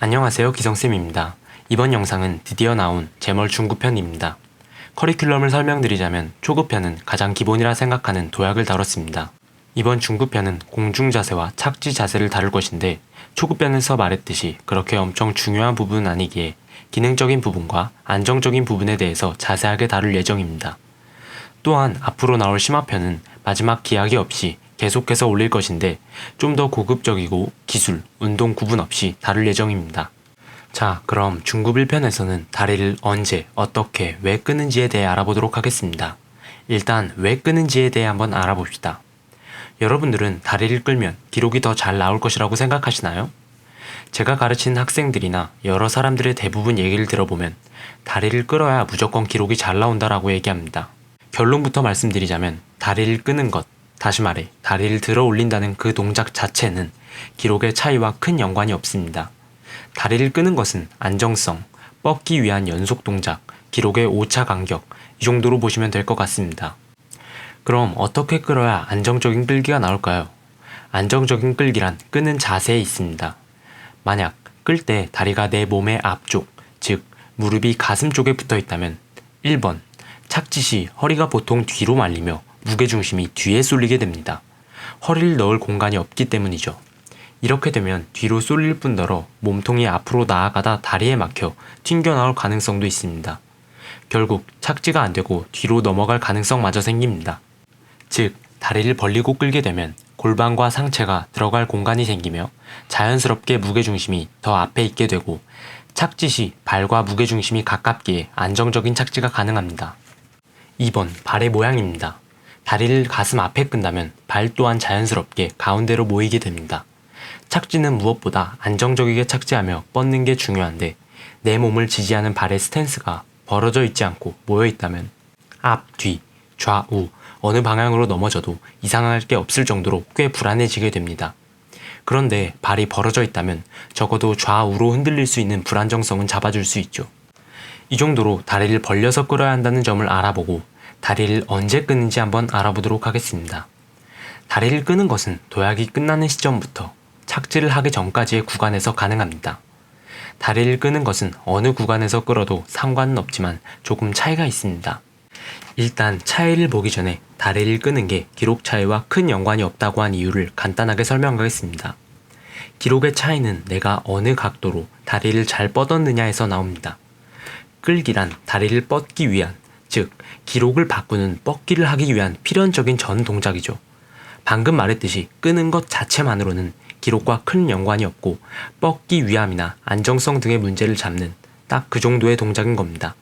안녕하세요, 기성쌤입니다. 이번 영상은 드디어 나온 제멀 중급편입니다. 커리큘럼을 설명드리자면 초급편은 가장 기본이라 생각하는 도약을 다뤘습니다. 이번 중급편은 공중자세와 착지 자세를 다룰 것인데 초급편에서 말했듯이 그렇게 엄청 중요한 부분은 아니기에 기능적인 부분과 안정적인 부분에 대해서 자세하게 다룰 예정입니다. 또한 앞으로 나올 심화편은 마지막 기약이 없이 계속해서 올릴 것인데 좀 더 고급적이고 기술, 운동 구분 없이 다룰 예정입니다. 자, 그럼 중급 1편에서는 다리를 언제, 어떻게, 왜 끄는지에 대해 알아보도록 하겠습니다. 일단 왜 끄는지에 대해 한번 알아봅시다. 여러분들은 다리를 끌면 기록이 더 잘 나올 것이라고 생각하시나요? 제가 가르치는 학생들이나 여러 사람들의 대부분 얘기를 들어보면 다리를 끌어야 무조건 기록이 잘 나온다라고 얘기합니다. 결론부터 말씀드리자면 다리를 끄는 것, 다시 말해 다리를 들어 올린다는 그 동작 자체는 기록의 차이와 큰 연관이 없습니다. 다리를 끄는 것은 안정성, 뻗기 위한 연속 동작, 기록의 오차 간격, 이 정도로 보시면 될 것 같습니다. 그럼 어떻게 끌어야 안정적인 끌기가 나올까요? 안정적인 끌기란 끄는 자세에 있습니다. 만약 끌 때 다리가 내 몸의 앞쪽, 즉 무릎이 가슴 쪽에 붙어 있다면 1번, 착지 시 허리가 보통 뒤로 말리며 무게중심이 뒤에 쏠리게 됩니다. 허리를 넣을 공간이 없기 때문이죠. 이렇게 되면 뒤로 쏠릴 뿐더러 몸통이 앞으로 나아가다 다리에 막혀 튕겨나올 가능성도 있습니다. 결국 착지가 안되고 뒤로 넘어갈 가능성마저 생깁니다. 즉, 다리를 벌리고 끌게 되면 골반과 상체가 들어갈 공간이 생기며 자연스럽게 무게중심이 더 앞에 있게 되고 착지 시 발과 무게중심이 가깝기에 안정적인 착지가 가능합니다. 2번, 발의 모양입니다. 다리를 가슴 앞에 끈다면 발 또한 자연스럽게 가운데로 모이게 됩니다. 착지는 무엇보다 안정적이게 착지하며 뻗는 게 중요한데 내 몸을 지지하는 발의 스탠스가 벌어져 있지 않고 모여 있다면 앞, 뒤, 좌우 어느 방향으로 넘어져도 이상할 게 없을 정도로 꽤 불안해지게 됩니다. 그런데 발이 벌어져 있다면 적어도 좌우로 흔들릴 수 있는 불안정성은 잡아줄 수 있죠. 이 정도로 다리를 벌려서 끌어야 한다는 점을 알아보고 다리를 언제 끄는지 한번 알아보도록 하겠습니다. 다리를 끄는 것은 도약이 끝나는 시점부터 착지를 하기 전까지의 구간에서 가능합니다. 다리를 끄는 것은 어느 구간에서 끌어도 상관은 없지만 조금 차이가 있습니다. 일단 차이를 보기 전에 다리를 끄는 게 기록 차이와 큰 연관이 없다고 한 이유를 간단하게 설명하겠습니다. 기록의 차이는 내가 어느 각도로 다리를 잘 뻗었느냐에서 나옵니다. 끌기란 다리를 뻗기 위한, 즉 기록을 바꾸는 뻗기를 하기 위한 필연적인 전 동작이죠. 방금 말했듯이 끄는 것 자체만으로는 기록과 큰 연관이 없고 뻗기 위함이나 안정성 등의 문제를 잡는 딱 그 정도의 동작인 겁니다.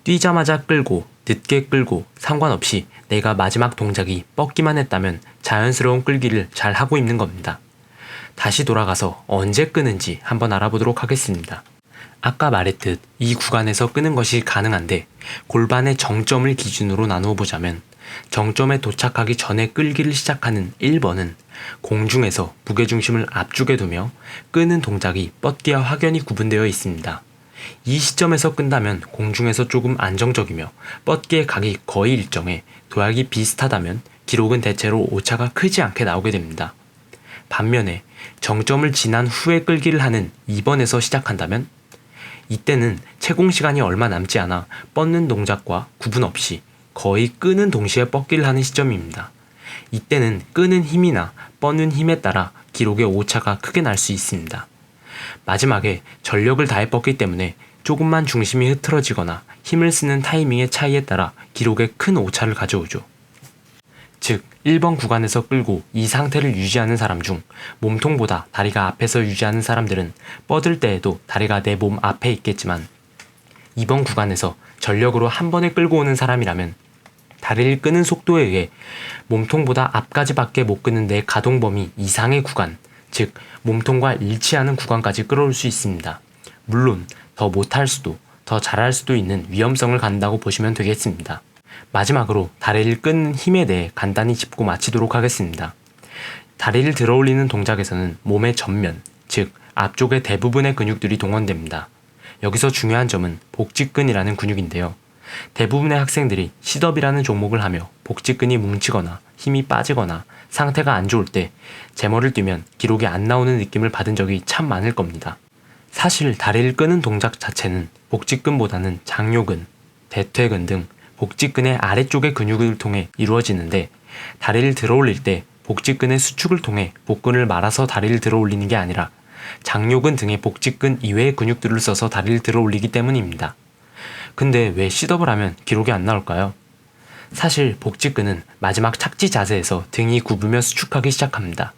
뛰자마자 끌고 늦게 끌고 상관없이 내가 마지막 동작이 뻗기만 했다면 자연스러운 끌기를 잘 하고 있는 겁니다. 다시 돌아가서 언제 끄는지 한번 알아보도록 하겠습니다. 아까 말했듯 이 구간에서 끄는 것이 가능한데 골반의 정점을 기준으로 나누어 보자면 정점에 도착하기 전에 끌기를 시작하는 1번은 공중에서 무게중심을 앞쪽에 두며 끄는 동작이 뻗기와 확연히 구분되어 있습니다. 이 시점에서 끈다면 공중에서 조금 안정적이며 뻗기의 각이 거의 일정해 도약이 비슷하다면 기록은 대체로 오차가 크지 않게 나오게 됩니다. 반면에 정점을 지난 후에 끌기를 하는 2번에서 시작한다면 이때는 채공 시간이 얼마 남지 않아 뻗는 동작과 구분 없이 거의 끄는 동시에 뻗기를 하는 시점입니다. 이때는 끄는 힘이나 뻗는 힘에 따라 기록의 오차가 크게 날 수 있습니다. 마지막에 전력을 다해 뻗기 때문에 조금만 중심이 흐트러지거나 힘을 쓰는 타이밍의 차이에 따라 기록에 큰 오차를 가져오죠. 즉 1번 구간에서 끌고 이 상태를 유지하는 사람 중 몸통보다 다리가 앞에서 유지하는 사람들은 뻗을 때에도 다리가 내 몸 앞에 있겠지만 2번 구간에서 전력으로 한 번에 끌고 오는 사람이라면 다리를 끄는 속도에 의해 몸통보다 앞까지밖에 못 끄는 내 가동 범위 이상의 구간, 즉 몸통과 일치하는 구간까지 끌어올 수 있습니다. 물론 더 못할 수도 더 잘할 수도 있는 위험성을 갖는다고 보시면 되겠습니다. 마지막으로 다리를 끄는 힘에 대해 간단히 짚고 마치도록 하겠습니다. 다리를 들어 올리는 동작에서는 몸의 전면, 즉 앞쪽의 대부분의 근육들이 동원됩니다. 여기서 중요한 점은 복직근이라는 근육인데요. 대부분의 학생들이 싯업이라는 종목을 하며 복직근이 뭉치거나 힘이 빠지거나 상태가 안 좋을 때 제머를 뛰면 기록이 안 나오는 느낌을 받은 적이 참 많을 겁니다. 사실 다리를 끄는 동작 자체는 복직근보다는 장요근, 대퇴근 등 복직근의 아래쪽의 근육을 통해 이루어지는데, 다리를 들어 올릴 때 복직근의 수축을 통해 복근을 말아서 다리를 들어 올리는 게 아니라 장요근 등의 복직근 이외의 근육들을 써서 다리를 들어 올리기 때문입니다. 근데 왜 쉿업을 하면 기록이 안 나올까요? 사실 복직근은 마지막 착지 자세에서 등이 굽으며 수축하기 시작합니다.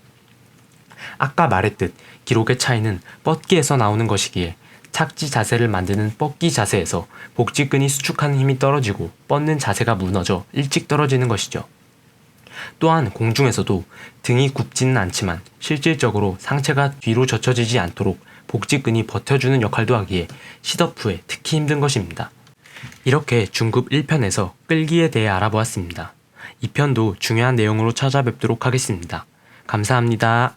아까 말했듯 기록의 차이는 뻗기에서 나오는 것이기에, 착지 자세를 만드는 뻗기 자세에서 복직근이 수축하는 힘이 떨어지고 뻗는 자세가 무너져 일찍 떨어지는 것이죠. 또한 공중에서도 등이 굽지는 않지만 실질적으로 상체가 뒤로 젖혀지지 않도록 복직근이 버텨주는 역할도 하기에 쉿업 후에 특히 힘든 것입니다. 이렇게 중급 1편에서 끌기에 대해 알아보았습니다. 2편도 중요한 내용으로 찾아뵙도록 하겠습니다. 감사합니다.